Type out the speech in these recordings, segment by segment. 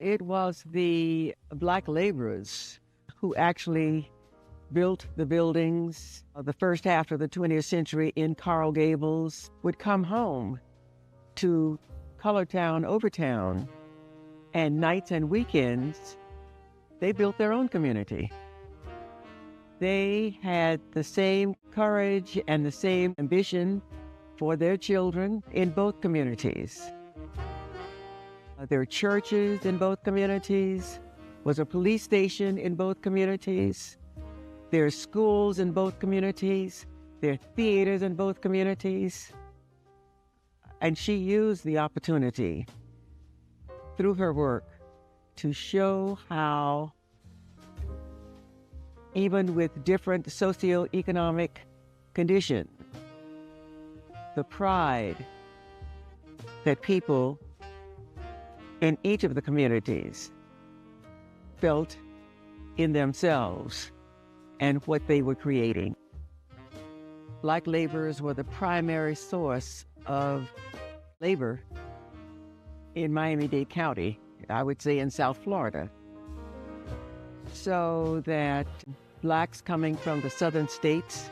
It was the black laborers who actually built the buildings. The first half of the 20th century in Coral Gables would come home to Colortown, Overtown, and nights and weekends, they built their own community. They had the same courage and the same ambition for their children in both communities. There were churches in both communities, was a police station in both communities, there are schools in both communities, there are theaters in both communities. And she used the opportunity through her work to show how, even with different socioeconomic conditions, the pride that people in each of the communities felt in themselves and what they were creating. Black laborers were the primary source of labor in Miami-Dade County, I would say in South Florida. So that blacks coming from the southern states,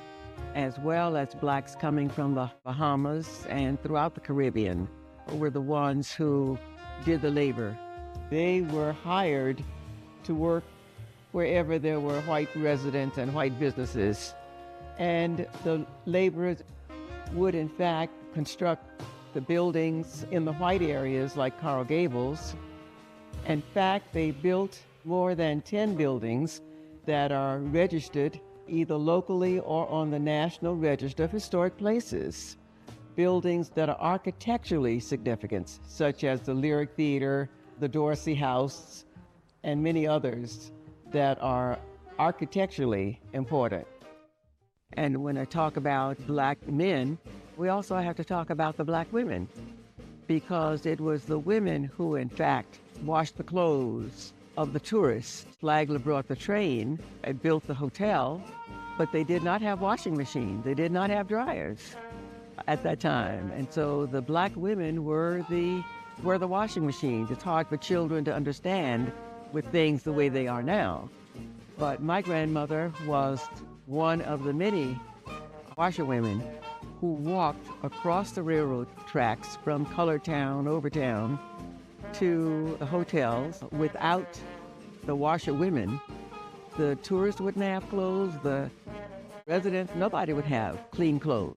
as well as blacks coming from the Bahamas and throughout the Caribbean, were the ones who did the labor. They were hired to work wherever there were white residents and white businesses. And the laborers would, in fact, construct the buildings in the white areas like Coral Gables. In fact, they built more than 10 buildings that are registered either locally or on the National Register of Historic Places. Buildings that are architecturally significant, such as the Lyric Theater, the Dorsey House, and many others that are architecturally important. And when I talk about black men, we also have to talk about the black women, because it was the women who, in fact, washed the clothes of the tourists. Flagler brought the train and built the hotel, but they did not have washing machines. They did not have dryers at that time. And so the black women were the washing machines. It's hard for children to understand with things the way they are now. But my grandmother was one of the many washerwomen who walked across the railroad tracks from Colortown, Overtown, to the hotels. Without the washerwomen, the tourists wouldn't have clothes, the residents, nobody would have clean clothes.